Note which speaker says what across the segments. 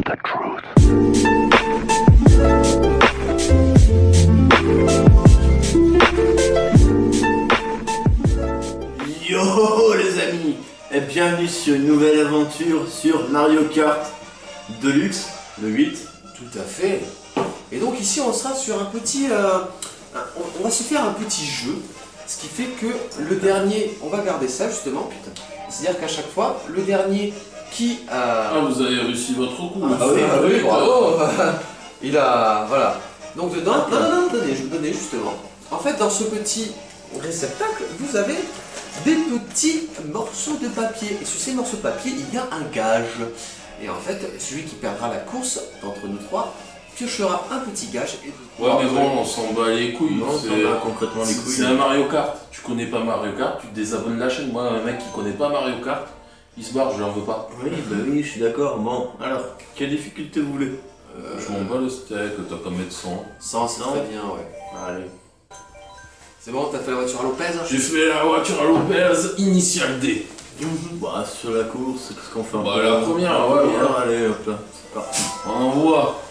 Speaker 1: the truth.
Speaker 2: Yo les amis, et bienvenue sur une nouvelle aventure sur Mario Kart Deluxe, le 8.
Speaker 3: Tout à fait. Et donc ici on sera sur un petit... on va se faire un petit jeu, ce qui fait que le dernier, on va garder ça justement, putain. C'est-à-dire qu'à chaque fois, le dernier qui a...
Speaker 4: Ah, vous avez réussi votre coup.
Speaker 3: oui, bravo. Il a... Voilà. Donc dedans... Non, attendez, je vous donnais justement. En fait, dans ce petit réceptacle, vous avez des petits morceaux de papier. Et sur ces morceaux de papier, il y a un gage. Et en fait, celui qui perdra la course, d'entre nous trois, piochera un petit gage. Et...
Speaker 4: Ouais, mais bon, on s'en bat les couilles.
Speaker 2: Non, on s'en bat concrètement les couilles.
Speaker 4: C'est un Mario Kart. Tu connais pas Mario Kart, tu te désabonnes de la chaîne. Moi, un mec qui connaît pas Mario Kart, il se barre, je l'en veux pas.
Speaker 2: Oui, bah oui, je suis d'accord. Bon, alors, quelle difficulté vous voulez?
Speaker 4: Je m'en bats le steak, t'as qu'à mettre 100.
Speaker 3: 100, c'est très bien, ouais.
Speaker 2: Allez.
Speaker 3: C'est bon, t'as fait la voiture à Lopez?
Speaker 4: J'ai fait la voiture à Lopez, initial D.
Speaker 2: Bah, sur la course, qu'est-ce qu'on fait?
Speaker 4: Bah, la première, ouais.
Speaker 2: Allez, hop là, c'est parti.
Speaker 4: On envoie.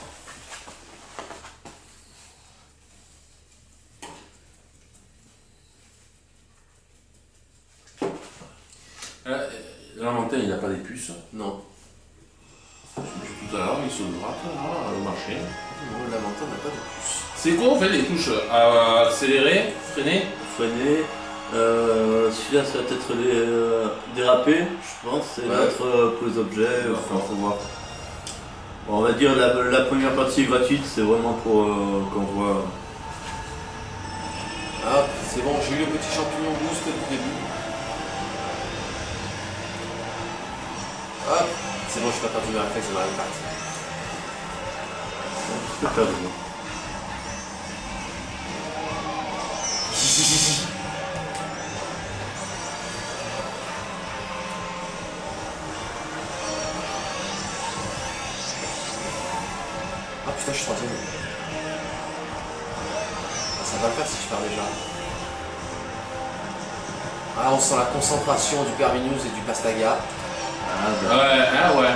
Speaker 4: L'inventaire, il n'a pas des puces.
Speaker 3: Non.
Speaker 4: Tout à l'heure, il se gratte là, le marché.
Speaker 3: Non, l'inventeur n'a pas de puce.
Speaker 4: C'est quoi en fait les touches? Accélérer, freiner?
Speaker 2: Freiner. Celui-là, ça va peut-être les déraper, je pense. C'est mettre pour les objets. Enfin, faut voir. Bon, on va dire la première partie est gratuite, c'est vraiment pour qu'on voit.
Speaker 3: Ah, c'est bon, j'ai eu le petit champignon boost du début. Hop, c'est bon, je suis pas perdu mes réflexes de Mario Kart.
Speaker 2: Je peux faire du bien.
Speaker 3: Ah putain, je suis troisième. Ah, ça va le faire si je perds déjà. Ah, on sent la concentration du Perminous et du Pastaga.
Speaker 2: Ah, bah.
Speaker 4: Ouais.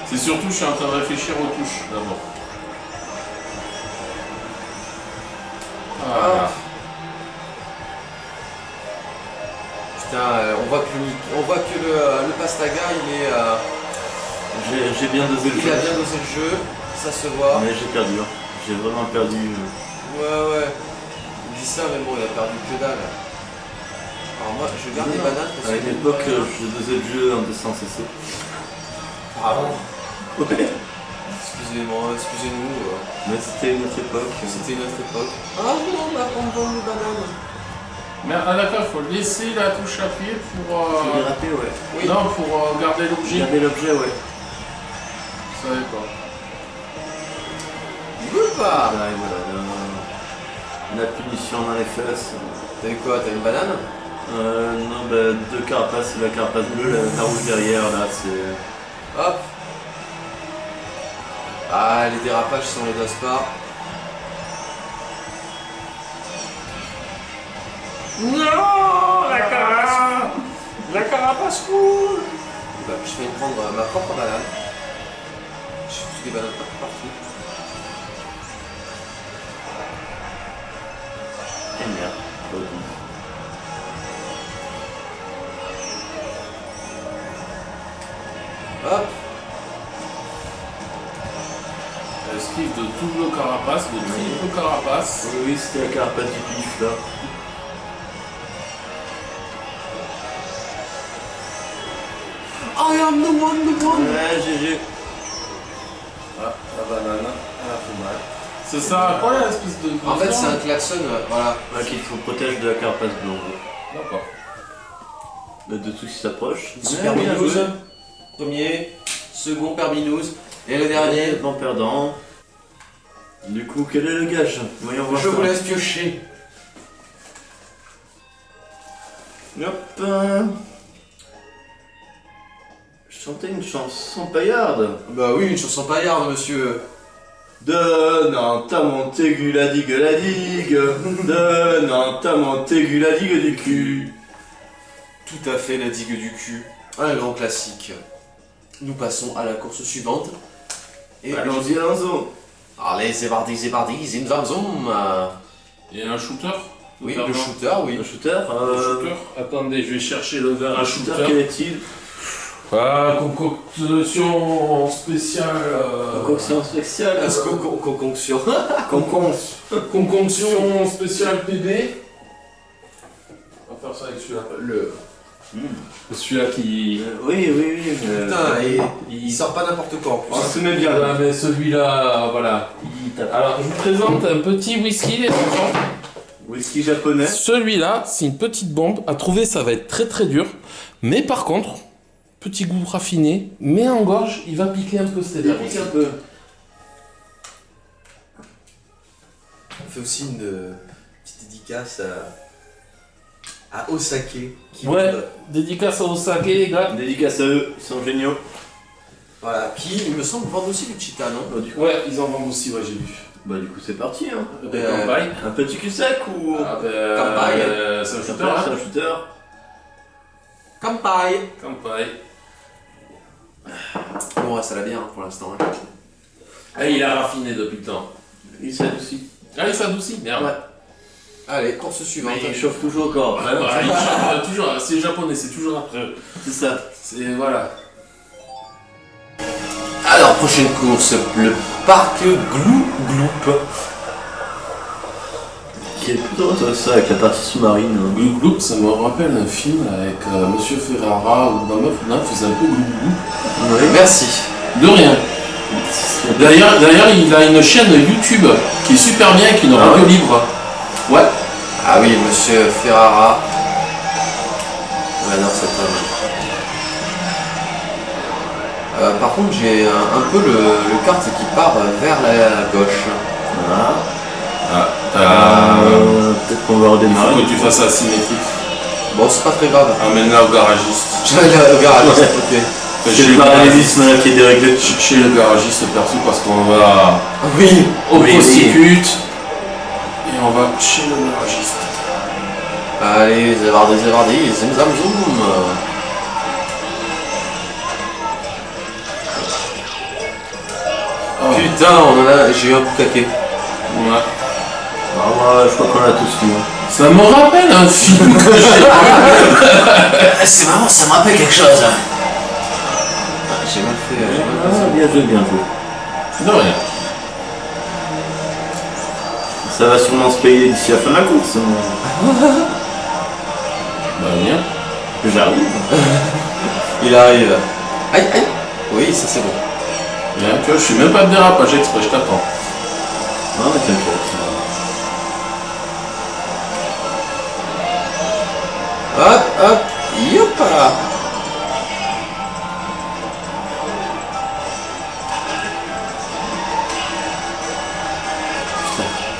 Speaker 4: C'est surtout, je suis en train de réfléchir aux touches d'abord.
Speaker 3: Ah. Putain, on voit que le Pastaga, il est...
Speaker 2: J'ai bien dosé le
Speaker 3: Il
Speaker 2: jeu.
Speaker 3: a bien dosé le jeu, ça se voit.
Speaker 2: Mais j'ai perdu. J'ai vraiment perdu.
Speaker 3: Ouais. Il dit ça, mais bon, il a perdu que dalle. Alors moi, je garde les bananes parce
Speaker 2: À
Speaker 3: que...
Speaker 2: une époque, je dosais le jeu en descendant CC.
Speaker 3: Pardon.
Speaker 2: Ouais.
Speaker 3: Excusez-moi, excusez-nous.
Speaker 2: Mais c'était une autre époque.
Speaker 3: C'était une autre époque. Ah non, on prend les bananes.
Speaker 4: Mais d'accord, il faut laisser la touche appuyée pour...
Speaker 2: Faut déraper, ouais.
Speaker 3: Oui.
Speaker 4: Non, pour garder l'objet.
Speaker 2: Garder l'objet, ouais.
Speaker 4: Je savais pas.
Speaker 3: Hoppa.
Speaker 2: Voilà, et voilà. La punition dans les fesses.
Speaker 3: T'as eu quoi? T'as une banane?
Speaker 2: Non, bah, deux carapaces, la carapace bleue, la rouge derrière, là, c'est...
Speaker 3: Hop. Ah, les dérapages si on les dose pas.
Speaker 4: Non, la carapace rouge.
Speaker 3: Bah, je vais prendre ma propre banane. Je fous des bananes partout.
Speaker 2: Et merde.
Speaker 3: Hop.
Speaker 4: Esquive de double carapace, de triple carapace.
Speaker 2: Oui, c'était la carapace du pif, là.
Speaker 3: I am the one.
Speaker 2: Ouais, GG.
Speaker 4: Ah, la banane, elle a fait mal. Ça sert à quoi l'espèce de...
Speaker 3: En fait, c'est un klaxon, voilà.
Speaker 2: Ouais, qu'il faut protéger de la carapace bleue, en gros.
Speaker 4: D'accord.
Speaker 2: Le dessous, qui s'approche.
Speaker 3: Super
Speaker 2: bien
Speaker 3: Minous.
Speaker 2: joué.
Speaker 3: Premier, second Perminous. Et le dernier,
Speaker 2: Bon perdant. Du coup, quel est le gage? Voyons voir
Speaker 3: je
Speaker 2: ça.
Speaker 3: vous laisse piocher.
Speaker 2: Hop. Chanter une chanson paillarde.
Speaker 3: Bah oui, une chanson paillarde, monsieur.
Speaker 2: De Nantes à Montaigu la digue la digue. De Nantes à Montaigu la digue du cul.
Speaker 3: Tout à fait, la digue du cul. Un grand classique. Nous passons à la course suivante. Et
Speaker 2: Allons-y, allons-y.
Speaker 3: allez, c'est parti, zim zam zoom.
Speaker 4: Il y a un shooter
Speaker 3: Oui,
Speaker 4: totalement.
Speaker 3: le shooter, oui.
Speaker 2: Un shooter
Speaker 4: Le shooter. Attendez, je vais chercher le verre à
Speaker 2: Un shooter,
Speaker 4: shooter.
Speaker 2: quel est-il?
Speaker 4: Ah, concoction spéciale.
Speaker 2: Concoction spéciale.
Speaker 3: Concoction.
Speaker 4: Concoction spéciale PB. On va faire ça avec celui-là. Celui-là qui.
Speaker 2: Oui.
Speaker 3: Putain, et il sort pas n'importe quoi en plus.
Speaker 2: On se met bien.
Speaker 4: Ah, mais celui-là, voilà. Alors, je vous présente un petit whisky, les enfants.
Speaker 2: Whisky japonais.
Speaker 4: Celui-là, c'est une petite bombe. À trouver, ça va être très très dur. Mais par contre, petit goût raffiné, mais en gorge, il va piquer un peu cet
Speaker 2: Il
Speaker 4: état.
Speaker 2: pique un peu.
Speaker 3: On fait aussi une petite dédicace à Osake.
Speaker 4: Ouais, dédicace au saké, les gars.
Speaker 2: Dédicace à eux, ils sont géniaux.
Speaker 3: Voilà, qui, il me semble, vendent aussi du Cheetah, non?
Speaker 4: Ouais, ils en vendent aussi, ouais, j'ai vu.
Speaker 2: Bah du coup c'est parti hein.
Speaker 4: Campagne.
Speaker 2: Un petit cul sec ou...
Speaker 4: Ah,
Speaker 3: Campagne.
Speaker 4: C'est un
Speaker 2: C'est
Speaker 4: shooter, hein.
Speaker 2: un shooter.
Speaker 3: Kampai.
Speaker 4: Campagne.
Speaker 3: Bon, on reste à la bière hein, pour l'instant. Hein.
Speaker 4: Ah, il a raffiné depuis le temps.
Speaker 2: Il s'adoucit.
Speaker 4: Ah, il s'adoucit, merde.
Speaker 2: Ouais.
Speaker 3: Allez, course suivante.
Speaker 2: Mais il chauffe toujours encore.
Speaker 4: Ouais, bah, il change toujours, c'est japonais, c'est toujours après.
Speaker 2: C'est ça.
Speaker 4: C'est, voilà.
Speaker 3: Alors, prochaine course, le parc Gloop.
Speaker 2: Qui est plutôt intéressant avec la partie sous-marine. hein.
Speaker 4: Glou Glou, ça me rappelle un film avec Monsieur Ferrara où la meuf faisait un peu Glou Glou.
Speaker 2: Oui.
Speaker 3: Merci.
Speaker 4: De rien. D'ailleurs, il a une chaîne YouTube qui est super bien avec une radio
Speaker 2: ouais.
Speaker 4: libre. Ouais.
Speaker 3: Ah oui, monsieur Ferrara. J'adore cet homme. Par contre, j'ai un peu le kart qui part vers la gauche.
Speaker 2: Peut-être qu'on va
Speaker 4: Il faut
Speaker 2: redémarrer.
Speaker 4: que tu fasses ça asymétrique.
Speaker 3: Bon, c'est pas très grave.
Speaker 4: Amène-la au garagiste.
Speaker 3: Je vais aller au garage, ok.
Speaker 2: C'est le parallélisme là qui est déréglé.
Speaker 4: Chez le garagiste perso parce qu'on va
Speaker 3: Oui.
Speaker 4: au
Speaker 2: Oui,
Speaker 4: prosecute et on va chez le garagiste.
Speaker 3: Allez, zévardi, zim zam zoom.
Speaker 4: Oh.
Speaker 3: Putain, j'ai eu un coup caqué.
Speaker 4: Ouais.
Speaker 2: Ah, moi, je crois qu'on a tous vu. hein.
Speaker 4: Ça me rappelle un film que j'ai vu.
Speaker 3: C'est marrant, ça me rappelle quelque chose. J'ai mal fait.
Speaker 2: Ah, bien joué.
Speaker 4: De rien.
Speaker 2: Ça va sûrement se payer d'ici la fin de la course. hein.
Speaker 4: Bah bien.
Speaker 2: J'arrive.
Speaker 3: Il arrive. Aïe, aïe. Oui, ça c'est bon.
Speaker 4: Bien, tu vois, je suis même pas de dérapage exprès, je t'attends.
Speaker 2: Non, mais t'inquiète.
Speaker 3: Hop, youpa.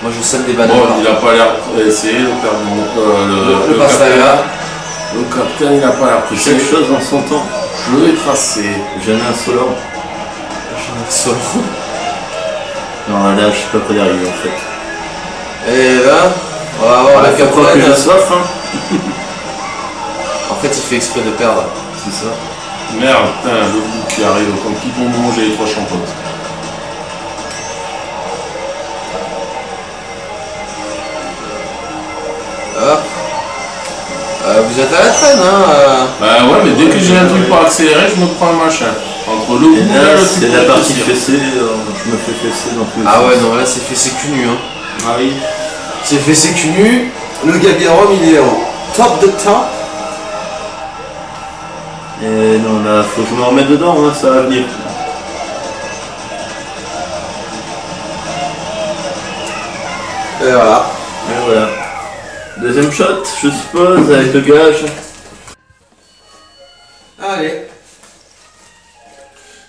Speaker 3: Moi je sème des bananes.
Speaker 4: Bon, il a pas l'air pressé, le camion.
Speaker 3: Le Pastaga.
Speaker 4: Le capitaine, il a pas l'air pressé.
Speaker 2: Chaque chose en son temps.
Speaker 4: Je vais tracer.
Speaker 2: Jeune insolent.
Speaker 3: Solo.
Speaker 2: Non, là, je suis pas prêt d'y arriver en fait.
Speaker 3: Et là, on va avoir la
Speaker 2: Faut croire que j'ai
Speaker 3: capitaine.
Speaker 2: soif, hein.
Speaker 3: En fait, il fait exprès de perdre.
Speaker 2: C'est ça.
Speaker 4: Merde, putain, le bout qui arrive, comme qui vont manger les trois champottes.
Speaker 3: Hop. Vous êtes à la traîne, hein.
Speaker 4: Bah ouais, mais dès que j'ai un truc pour accélérer, je me prends un machin. Entre le
Speaker 2: Et
Speaker 4: bout
Speaker 2: là,
Speaker 4: le
Speaker 2: c'est
Speaker 4: truc
Speaker 2: la
Speaker 4: pour
Speaker 2: partie
Speaker 4: rétrécir.
Speaker 2: fessée. Je me fais fesser dans tous les
Speaker 3: Ah
Speaker 2: sens.
Speaker 3: ouais, non, là c'est fessé cul nu, hein.
Speaker 2: Ah oui.
Speaker 3: C'est fessé cul nu. Le Gabiarom, il est au top de top.
Speaker 2: Et non, là, faut que je me remette dedans, hein, ça va venir.
Speaker 3: Et voilà.
Speaker 2: Et voilà. Deuxième shot, je suppose, avec le gage.
Speaker 3: Allez.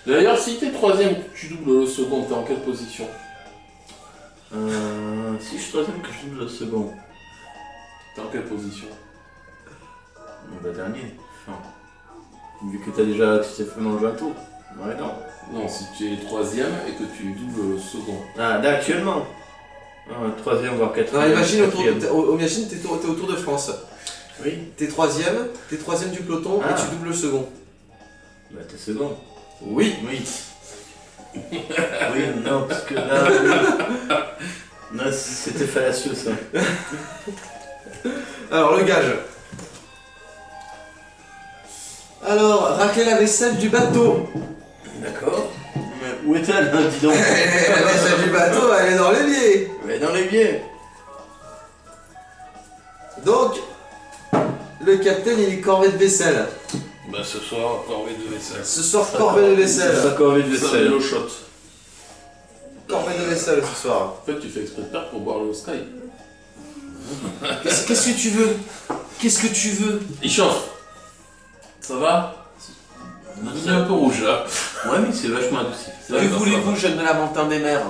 Speaker 4: D'ailleurs, si t'es troisième, tu doubles le second, t'es en quelle position?
Speaker 2: Si je suis troisième, que je double le second.
Speaker 4: T'es en quelle position?
Speaker 2: Bah dernier. Enfin, vu que t'as déjà, tu t'es fait manger un tour. Ouais, non.
Speaker 4: Non, si tu es troisième et que tu doubles le second.
Speaker 2: Ah, là, actuellement. Troisième, voire
Speaker 3: Non,
Speaker 2: quatrième.
Speaker 3: imagine,
Speaker 2: quatrième.
Speaker 3: imagine t'es au Tour de France.
Speaker 2: Oui.
Speaker 3: T'es troisième du peloton
Speaker 2: Ah.
Speaker 3: et tu doubles le second.
Speaker 2: Bah t'es second.
Speaker 3: Oui.
Speaker 2: Oui. oui, non, parce que là, là c'était fallacieux ça.
Speaker 3: Alors, le gage. Alors, racler la vaisselle du bateau.
Speaker 2: D'accord. Mais où est-elle, hein, dis donc?
Speaker 3: La vaisselle du bateau, elle est dans l'évier.
Speaker 2: Mais dans l'évier.
Speaker 3: Donc, le capitaine, il est corvée de vaisselle.
Speaker 4: Bah ce soir, corvée de vaisselle.
Speaker 3: Ce soir, corvée de vaisselle.
Speaker 2: Ça corvée de
Speaker 4: Ça,
Speaker 2: vaisselle.
Speaker 4: l'eau shot.
Speaker 3: Corvée de vaisselle ce soir.
Speaker 4: En fait, tu fais exprès de perdre pour boire le Sky.
Speaker 3: Qu'est-ce que tu veux? Qu'est-ce que tu veux?
Speaker 4: Il chauffe. Ça va? Il est un peu rouge là.
Speaker 2: Ouais, mais c'est vachement adouci.
Speaker 3: Que voulez-vous, jeune de la montagne des mers?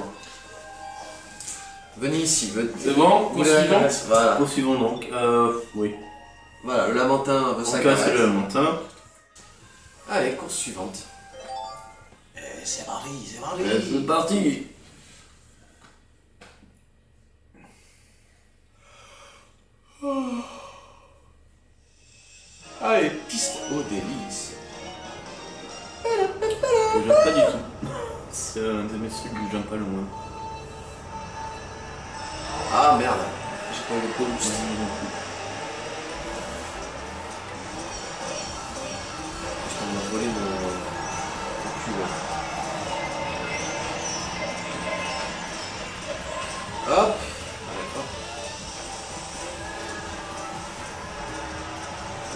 Speaker 3: Venez ici, venez.
Speaker 4: C'est bon?
Speaker 3: Vous voulez la
Speaker 4: Suivant.
Speaker 3: caresse? Voilà.
Speaker 2: Poursuivons donc. Oui.
Speaker 3: Voilà, le lamentin veut sa
Speaker 2: On casse
Speaker 3: caresse.
Speaker 2: le montin.
Speaker 3: Allez, course suivante. C'est parti, c'est parti.
Speaker 2: C'est parti.
Speaker 3: Allez, piste aux délices.
Speaker 2: J'aime pas du tout. C'est un des messieurs que j'aime pas le moins.
Speaker 3: Ah merde, j'ai pas eu le boost. On m'a volé mon cul là. Hop.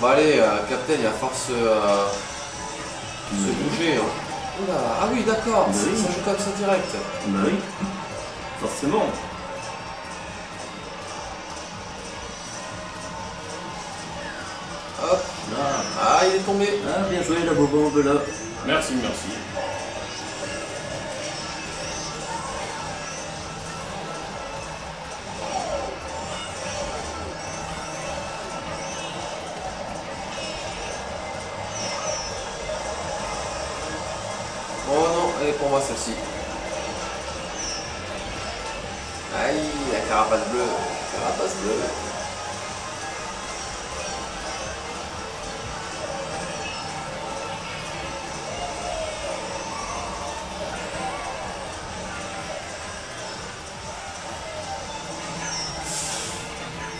Speaker 3: Bon allez, Captain, il va falloir se bouger. Hein. Oula, ah oui d'accord,
Speaker 2: Oui.
Speaker 3: ça joue comme ça direct.
Speaker 2: Bah oui. Forcément.
Speaker 3: Hop,
Speaker 2: Ah,
Speaker 3: ah il est tombé.
Speaker 2: ah bien joué la bobo là.
Speaker 4: Merci, merci.
Speaker 3: Oh non, elle est pour moi celle-ci. Aïe, la carapace bleue. Carapace bleue.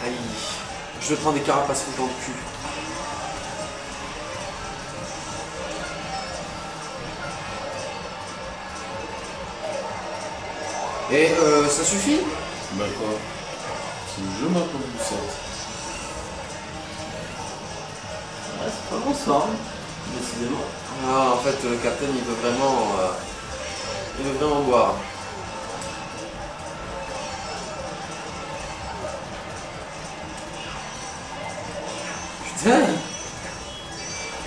Speaker 3: Aïe. Je vais prendre des carapaces rouges dans le cul. Et ça suffit?
Speaker 4: Bah quoi? C'est le jeu ma pauvre Lucette.
Speaker 2: Ah, c'est pas bon ça, hein. Décidément.
Speaker 3: Ah, en fait, le capitaine, il veut vraiment boire. Putain!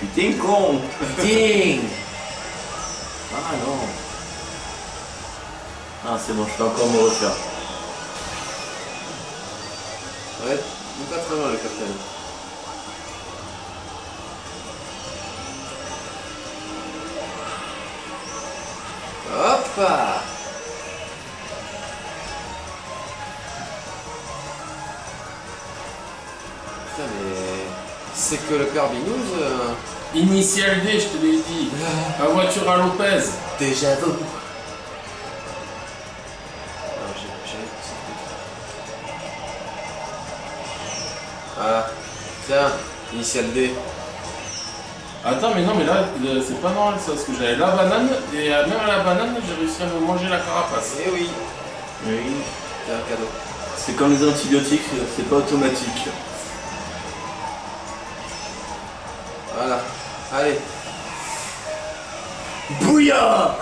Speaker 2: Putain con.
Speaker 3: Ding!
Speaker 2: Ah non. Ah c'est bon, je peux encore me refaire.
Speaker 3: Ouais, il est pas très loin, le capitaine. Hop! Putain, mais... C'est que le père Binous...
Speaker 4: Initial D, je te l'ai dit. La voiture à Lopez.
Speaker 3: Déjà vu. Voilà. Tiens, initial D.
Speaker 4: Attends, mais non, mais là, c'est pas normal ça, parce que j'avais la banane, et même à la banane, j'ai réussi à me manger la carapace.
Speaker 3: Eh oui.
Speaker 2: Oui.
Speaker 3: C'est un cadeau.
Speaker 2: C'est comme les antibiotiques, c'est pas automatique.
Speaker 3: Voilà. Allez.
Speaker 2: Bouillard.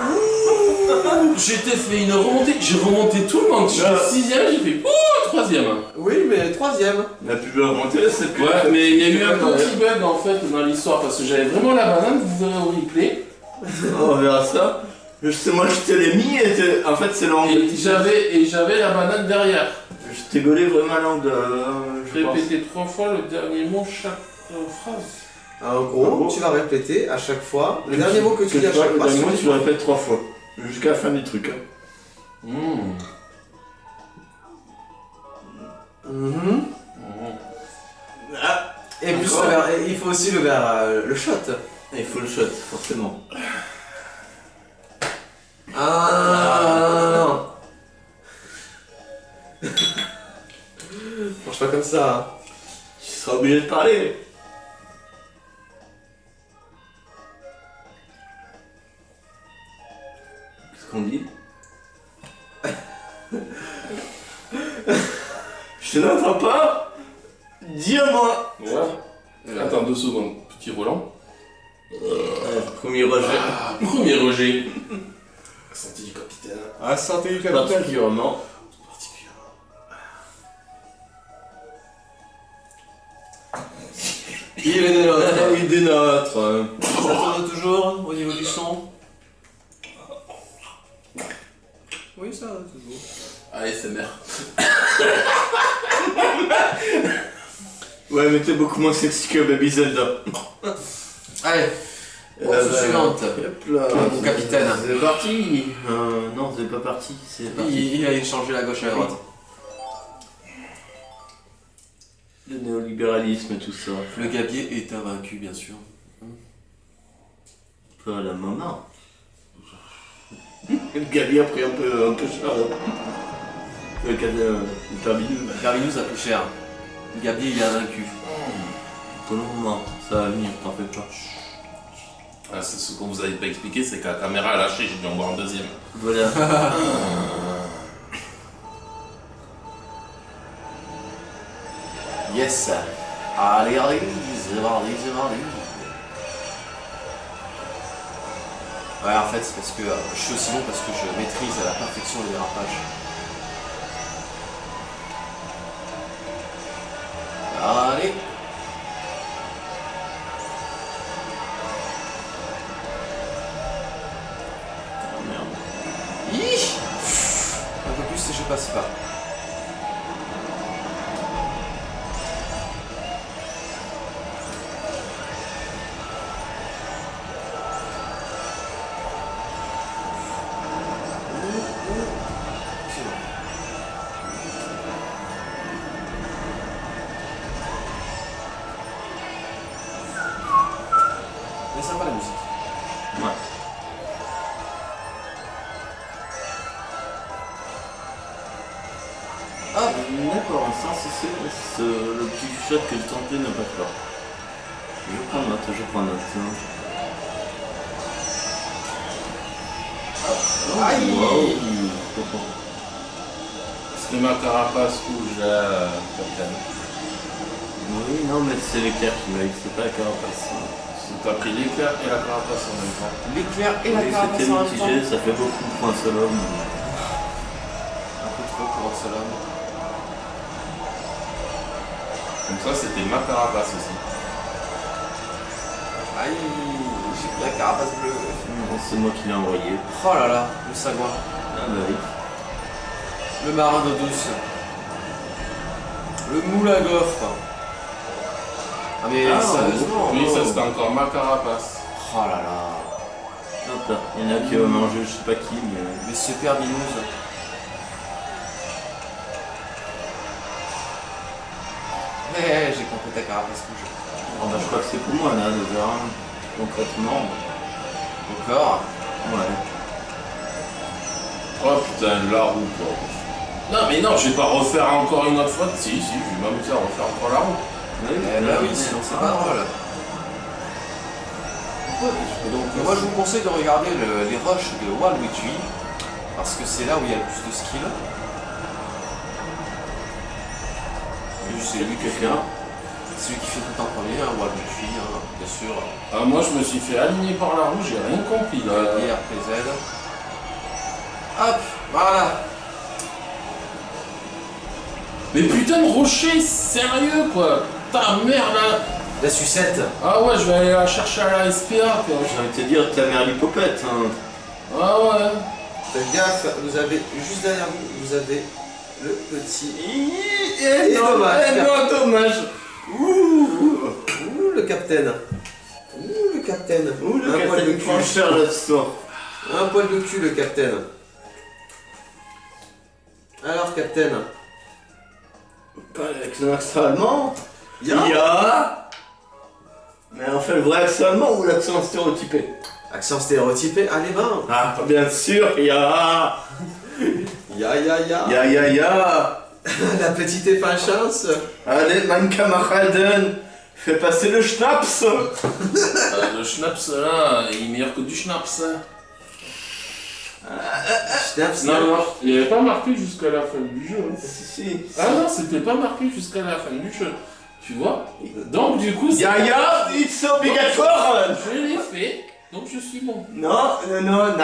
Speaker 4: J'étais fait une remontée, j'ai remonté tout le monde. Je suis
Speaker 2: Ah.
Speaker 4: 6ème, j'ai fait oh, 3ème.
Speaker 3: Oui, mais troisième.
Speaker 2: La plus belle remontée, c'est que...
Speaker 4: Ouais, mais il y a eu un petit bug en fait dans l'histoire parce que j'avais vraiment la banane, vous verrez au replay.
Speaker 2: On verra ça. C'est moi je te l'ai mis et en fait c'est l'angle.
Speaker 4: Et j'avais la banane derrière.
Speaker 2: Je t'ai gaulé vraiment l'angle.
Speaker 4: Je répétais 3 fois le dernier mot chaque phrase.
Speaker 3: En gros, tu vas répéter à chaque fois le dernier mot que tu dis à chaque
Speaker 2: Le
Speaker 3: fois.
Speaker 2: dernier mot tu le répètes 3 fois. Jusqu'à la fin du truc. Hein.
Speaker 3: Mhm.
Speaker 2: Ah,
Speaker 3: Et plus
Speaker 2: encore.
Speaker 3: le verre, et il faut aussi le verre, le shot.
Speaker 2: Il faut le shot, forcément.
Speaker 3: Ah, comme ça.
Speaker 2: Tu seras obligé de parler. Qu'est-ce qu'on dit? Je n'entends pas. Dis-moi.
Speaker 4: Ouais. Attends 2 secondes. Petit Roland.
Speaker 2: Premier rejet.
Speaker 4: Premier rejet. La santé du capitaine.
Speaker 3: Ah, santé du
Speaker 2: Particulièrement.
Speaker 3: Il est des nôtres.
Speaker 2: Il est des nôtres.
Speaker 3: Ça tourne toujours au niveau du son. Oui, ça va toujours.
Speaker 4: Allez, c'est merde.
Speaker 2: Ouais, mais t'es beaucoup moins sexy que Baby Zelda.
Speaker 3: Allez, course suivante.
Speaker 2: Hop là.
Speaker 3: Mon capitaine.
Speaker 2: C'est parti. Non, c'est pas parti. C'est parti.
Speaker 3: Il a échangé la gauche à la droite.
Speaker 2: Le néolibéralisme et tout ça.
Speaker 3: Le gabier est invaincu, bien sûr.
Speaker 2: Pas la maman. Le gabier a pris un peu cher. Le Terminus.
Speaker 3: Terminus a pris cher. Le gabier, il est invaincu.
Speaker 2: Pour le moment, ça va venir, t'en fais pas.
Speaker 4: Ah, c'est ce qu'on vous avait pas expliqué, c'est que la caméra a lâché, j'ai dû en voir un deuxième.
Speaker 2: Voilà.
Speaker 3: Yes. Allez, allez, c'est parti, c'est parti. Ouais, en fait, c'est parce que je suis aussi bon parce que je maîtrise à la perfection les dérapages. Allez.
Speaker 2: Oh merde.
Speaker 3: Hi. Un peu plus et je passe pas. Mais sympa la musique.
Speaker 2: Ouais.
Speaker 3: Ah,
Speaker 2: D'accord, ça c'est le petit shot que je tentais ne passe pas. Je prends note, je prends note.
Speaker 3: aïe.
Speaker 2: Wow.
Speaker 4: C'est ma carapace rouge, capitaine.
Speaker 2: Oui, non, mais c'est l'éclair qui m'a dit, c'est pas la carapace.
Speaker 4: T'as pris l'éclair et la carapace en même temps.
Speaker 3: L'éclair et la
Speaker 2: Oui,
Speaker 3: carapace
Speaker 2: c'était
Speaker 3: en même temps.
Speaker 2: mitigé, ça fait beaucoup pour un seul homme.
Speaker 3: Un peu trop pour un seul homme.
Speaker 4: Donc ça, c'était ma carapace aussi.
Speaker 3: Aïe, j'ai pris la carapace bleue.
Speaker 2: Non, c'est moi qui l'ai envoyé.
Speaker 3: Oh là là, le sagouin.
Speaker 2: Ah bah oui.
Speaker 3: Le marin d'eau douce. Le moule à gaufre. Ah mais
Speaker 2: Ah,
Speaker 3: sérieusement.
Speaker 4: Oui, ça c'était encore ma carapace.
Speaker 3: Oh là là.
Speaker 2: Hop là, il y en a qui va manger, je sais pas qui, mais.
Speaker 3: Mais ce père Binous. J'ai compris ta carapace rouge.
Speaker 2: Oh bah je crois que c'est pour moi là, déjà. Concrètement.
Speaker 3: Encore.
Speaker 2: Ouais.
Speaker 4: Oh putain, la roue quoi. Non mais non, je vais pas refaire encore une autre fois. Si, je vais m'amuser à refaire encore la roue.
Speaker 2: Oui,
Speaker 3: Eh bah oui, sinon c'est pas drôle. Donc moi je vous conseille de regarder les rushs de Waluigi parce que c'est là où il y a le plus de skill. C'est lui qui fait celui qui fait tout en premier, Waluigi, bien sûr.
Speaker 4: Ah, moi je me suis fait aligner par la roue, j'ai rien compris là.
Speaker 3: RPZ. Hop, voilà.
Speaker 4: Mais putain de rocher, sérieux quoi. Ta merde là.
Speaker 3: La sucette.
Speaker 4: Ah ouais, je vais aller la chercher à la SPA quoi.
Speaker 2: J'ai envie de te dire, ta mère l'hypopète. Hein.
Speaker 4: Ah ouais.
Speaker 3: Faites gaffe, vous avez juste derrière vous, vous avez le petit.
Speaker 2: Et
Speaker 3: dommage.
Speaker 2: dommage.
Speaker 3: Ouh, le capitaine. Ouh, le capitaine.
Speaker 2: Ouh, le
Speaker 3: Un poil de
Speaker 2: capitaine
Speaker 3: cul.
Speaker 2: prend cher là-dessus.
Speaker 3: Un poil de cul, le capitaine. Alors, capitaine.
Speaker 2: Pas avec son accent allemand.
Speaker 3: Ya.
Speaker 2: Ya. Mais on fait le vrai accent allemand ou l'accent stéréotypé?
Speaker 3: Accent stéréotypé, allez ben.
Speaker 2: Ah, bien sûr, ya.
Speaker 3: Ya.
Speaker 2: Ya.
Speaker 3: La petite effinchence.
Speaker 2: Allez, mein Kameraden, fais passer le Schnaps.
Speaker 4: Le Schnaps, là, il est meilleur que du Schnaps.
Speaker 3: Schnaps,
Speaker 4: Non, il n'y avait pas marqué jusqu'à la fin du jeu. Hein.
Speaker 2: Si.
Speaker 4: Ah non, c'était pas marqué jusqu'à la fin du jeu. Tu vois? Donc du coup,
Speaker 2: Ja, it's obligatoire.
Speaker 4: je l'ai fait, donc je suis bon.
Speaker 2: Non, nein.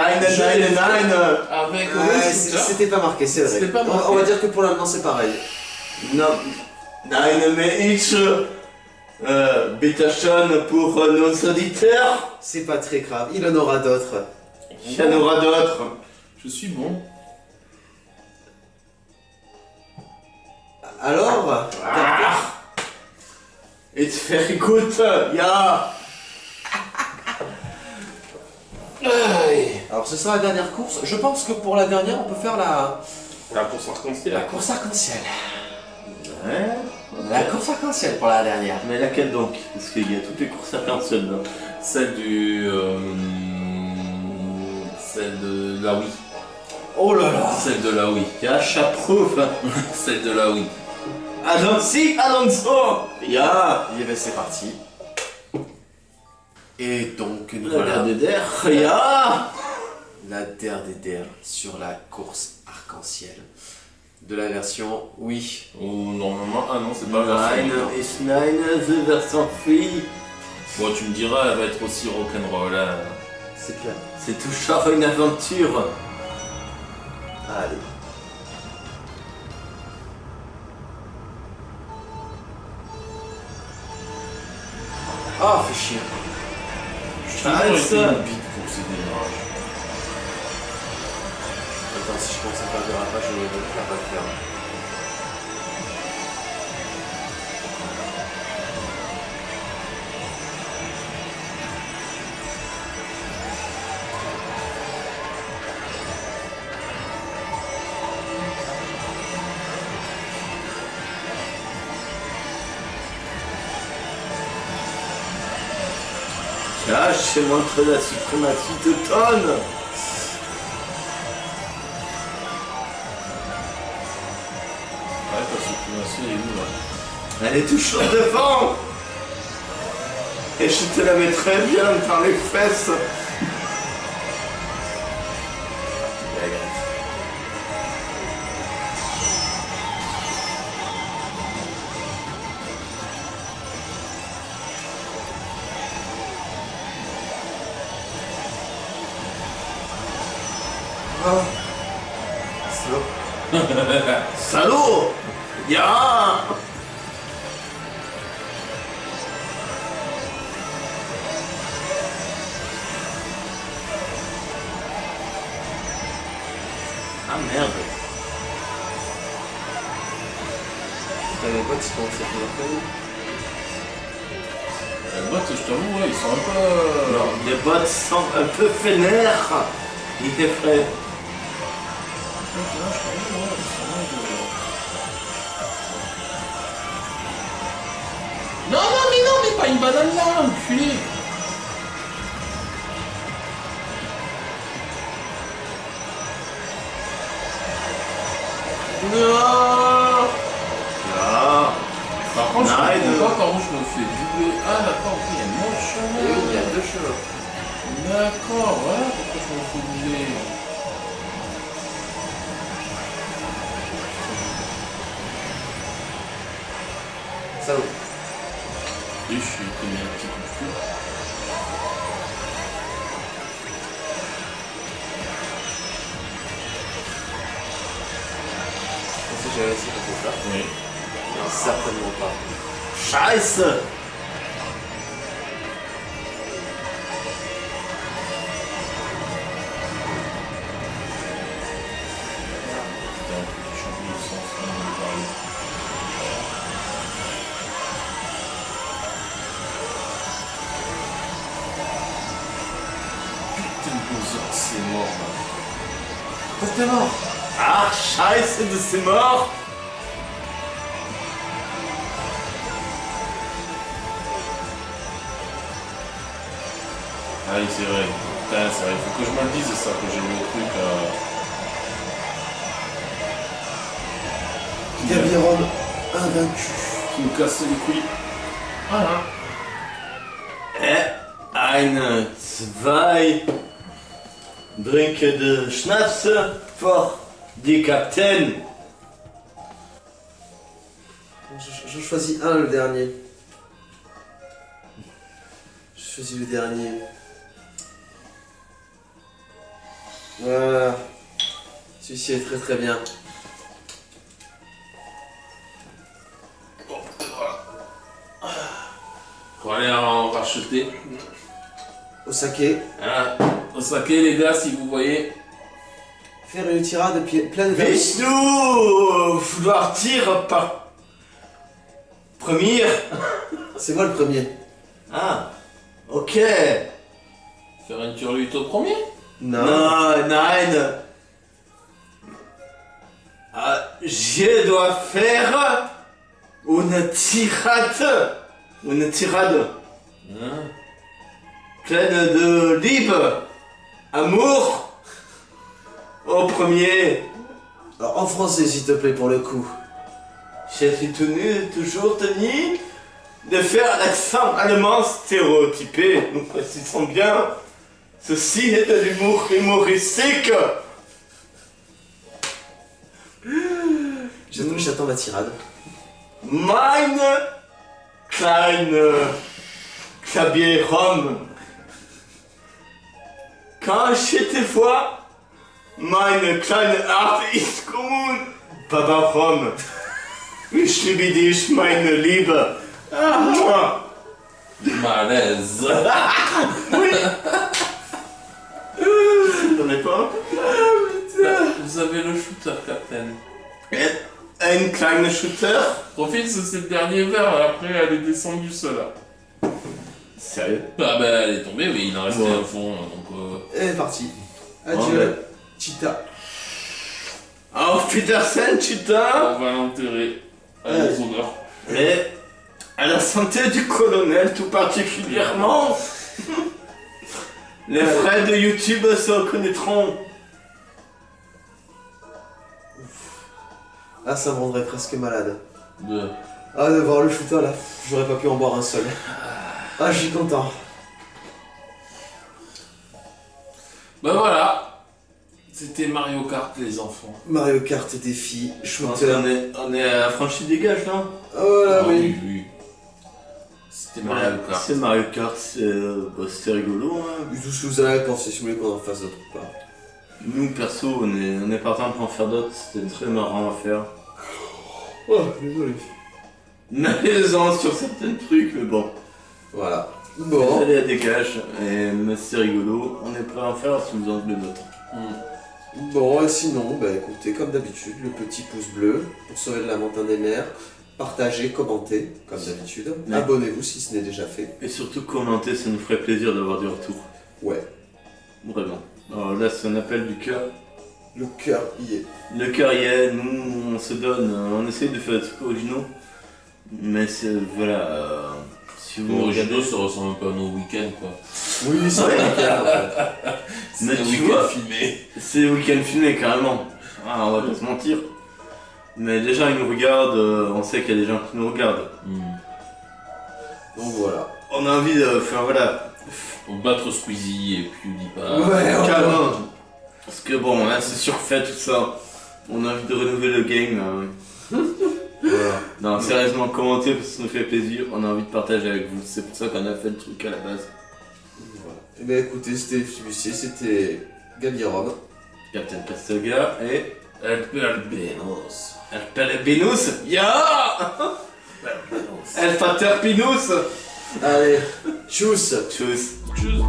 Speaker 4: Avec
Speaker 3: Ouais, c'était pas marqué, c'est vrai.
Speaker 4: C'était pas marqué.
Speaker 3: On va dire que pour l'allemand c'est pareil.
Speaker 2: Non, nein, mais ich bitte schön pour nos auditeurs.
Speaker 3: C'est pas très grave, il en aura d'autres.
Speaker 2: Il y en aura d'autres.
Speaker 4: Je suis bon.
Speaker 3: Alors,
Speaker 2: It's very good, ja.
Speaker 3: alors ce sera la dernière course. Je pense que pour la dernière, on peut faire la
Speaker 4: course arc-en-ciel.
Speaker 3: course arc-en-ciel.
Speaker 2: Ouais.
Speaker 3: La course arc-en-ciel pour la dernière.
Speaker 2: Mais laquelle donc? Parce qu'il y a toutes les courses à faire seul là.
Speaker 4: Celle du... celle de la Wii.
Speaker 3: Oh là là.
Speaker 4: Celle de la Wii.
Speaker 2: Ja, j'approuve.
Speaker 4: Celle de la Wii.
Speaker 2: Alonso. Ja.
Speaker 3: Et bien c'est parti. Et donc nous
Speaker 2: La
Speaker 3: voilà.
Speaker 2: der, ja.
Speaker 3: La der des der sur la course arc-en-ciel. De la version oui.
Speaker 4: Ou normalement... Ah non, c'est pas la version Wii, non.
Speaker 2: Ist nein, the version free.
Speaker 4: Bon, tu me diras, elle va être aussi rock'n'roll. Hein.
Speaker 3: C'est clair.
Speaker 2: C'est toujours une aventure.
Speaker 3: Allez. Ah, fait chier.
Speaker 4: Je trouve que
Speaker 2: ça.
Speaker 4: c'est une bite pour ces démarrages.
Speaker 3: Attends, si je commence à faire le dérapage, je vais pas le faire.
Speaker 2: Ja, je montre la suprématie de tonne.
Speaker 4: Ouais, ta suprématie, elle est où, là?
Speaker 2: Elle est toujours devant. Et je te la mettrai bien dans les fesses.
Speaker 3: Ah. Slow.
Speaker 2: Salaud. Ja. Ah merde.
Speaker 3: T'as les bottes qui commencent à faire leur
Speaker 4: Les bottes, je t'avoue, ouais, ils sont un peu...
Speaker 2: Non, les bottes sont un peu vénères. Il est frais.
Speaker 4: Non, mais pas une banane là, enculé.
Speaker 3: Non.
Speaker 2: Ja.
Speaker 4: Par contre, je
Speaker 2: Nein,
Speaker 4: comprends pas comment je me fais doubler. Ah, d'accord, ok, il y a mon chemin.
Speaker 3: Et oui, il y a deux cheveux.
Speaker 4: D'accord, voilà pourquoi je me fais doubler.
Speaker 3: Salaud.
Speaker 4: Et je suis mis un petit coup de fou.
Speaker 3: On sait jamais si on fait ça.
Speaker 4: Oui.
Speaker 3: Non, certainement pas.
Speaker 2: Scheiße.
Speaker 4: Putain, faut que je change de sens, on en a parlé. Putain de Bowser, c'est mort là.
Speaker 3: Pourquoi t'es mort?
Speaker 2: Ach, Scheiße, c'est mort.
Speaker 4: Ah oui, c'est vrai. Putain, c'est vrai, faut que je me le dise ça, que j'ai le truc
Speaker 3: Gabiron invaincu.
Speaker 4: Qui nous casse les couilles. Voilà.
Speaker 2: Ein, zwei Drink de Schnaps pour die Captain.
Speaker 3: Je choisis un, le dernier. Je choisis le dernier. Voilà. Celui-ci est très très bien.
Speaker 4: Pour aller en racheter.
Speaker 3: Au saké.
Speaker 4: Hein, au saké, les gars, si vous voyez.
Speaker 3: Faire une tirade pleine de...
Speaker 2: Vishnu, vouloir dire par premier.
Speaker 3: C'est moi le premier.
Speaker 2: Ah, ok.
Speaker 4: Faire une turlute au premier.
Speaker 3: Non.
Speaker 2: Non, nein. Ah, je dois faire une tirade. Une tirade
Speaker 4: Hein.
Speaker 2: pleine de libre, amour, au premier.
Speaker 3: Alors en français s'il te plaît pour le coup.
Speaker 2: Je suis toujours tenu de faire l'accent allemand stéréotypé. Nous précisons bien, ceci est de l'humour humoristique.
Speaker 3: J'attends ma tirade.
Speaker 2: Meine kleine Klavierraum. Quand je te vois, meine kleine Art ist commun. Papa Rom. Ich liebe dich, meine Liebe. Ah.
Speaker 4: Malaise.
Speaker 2: Oui. T'en es pas?
Speaker 4: Vous avez le shooter, Captain.
Speaker 2: Un kleiner Shooter.
Speaker 4: Profite, c'est le dernier verre, après elle est descendue celle-là.
Speaker 2: Sérieux?
Speaker 4: Ah bah elle est tombée, oui, il en restait
Speaker 2: Ouais.
Speaker 4: un fond, donc
Speaker 3: Elle est partie. Adieu.
Speaker 2: Oh, ouais.
Speaker 3: Cheetah.
Speaker 2: Auf Petersen, Cheetah.
Speaker 4: on va l'enterrer à
Speaker 3: Ouais.
Speaker 4: nos honneurs.
Speaker 2: Mais à la santé du colonel tout particulièrement. Les frais de YouTube se reconnaîtront.
Speaker 3: Ah, ça me rendrait presque malade.
Speaker 4: De...
Speaker 3: Ah, de voir le shooter là, j'aurais pas pu en boire un seul. Ah, je suis content.
Speaker 4: Bah voilà. C'était Mario Kart, les enfants.
Speaker 3: Mario Kart défi,
Speaker 2: Je pense
Speaker 3: shooter.
Speaker 2: qu'on est à la franchise des gages, non?
Speaker 3: Oh là,
Speaker 4: Ah
Speaker 3: oui.
Speaker 4: oui. C'était Mario Kart.
Speaker 2: C'est Mario Kart, c'était rigolo. Hein.
Speaker 3: Du tout ce que vous avez à penser, si vous voulez qu'on en fasse d'autres ou pas.
Speaker 2: Nous, perso, on est partant pour en faire d'autres, c'était très marrant à faire.
Speaker 3: Oh, désolé.
Speaker 2: Malaisant sur certains trucs, mais bon.
Speaker 3: Voilà.
Speaker 2: On
Speaker 3: Bon.
Speaker 2: aller à des gages, mais c'est rigolo. On est prêt à en faire si vous en voulez d'autres.
Speaker 3: Bon, et sinon, bah écoutez, comme d'habitude, le petit pouce bleu pour sauver le lamentin des mers. Partagez, commentez, comme d'habitude.
Speaker 2: Ouais.
Speaker 3: Abonnez-vous si ce n'est déjà fait.
Speaker 2: Et surtout, commenter, ça nous ferait plaisir d'avoir du retour.
Speaker 3: Ouais.
Speaker 2: Vraiment. Alors là, c'est un appel du cœur.
Speaker 3: Le cœur y est.
Speaker 2: Le cœur y est, nous, on se donne, on essaye de faire des trucs originaux. Mais c'est, voilà, si vous
Speaker 4: Nos
Speaker 2: regardez...
Speaker 4: originaux, ça ressemble un peu à nos week-ends, quoi.
Speaker 3: Oui, c'est vrai, le cœur, en fait.
Speaker 4: C'est
Speaker 2: Mais
Speaker 4: un
Speaker 2: tu
Speaker 4: week-end
Speaker 2: vois,
Speaker 4: filmé.
Speaker 2: c'est le week-end filmé, carrément. Ah, on va pas se mentir. Mais les gens, ils nous regardent, on sait qu'il y a des gens qui nous regardent.
Speaker 3: Donc voilà.
Speaker 2: On a envie de faire, voilà,
Speaker 4: Pour battre Squeezie et PewDiePie.
Speaker 3: Ouais,
Speaker 2: carrément. Parce que bon, là, c'est surfait tout ça. On a envie de renouveler le game.
Speaker 3: Voilà.
Speaker 2: Non, sérieusement, commentez parce que ça nous fait plaisir. On a envie de partager avec vous. C'est pour ça qu'on a fait le truc à la base.
Speaker 3: Voilà. Et ben écoutez, c'était Fibustier, c'était Gabiron.
Speaker 2: Captain Pastaga et
Speaker 4: El Benos.
Speaker 2: El Pelebinus. Ya El Pater Pinus.
Speaker 3: Allez, tchuss.
Speaker 2: Tchuss.
Speaker 4: Tchuss.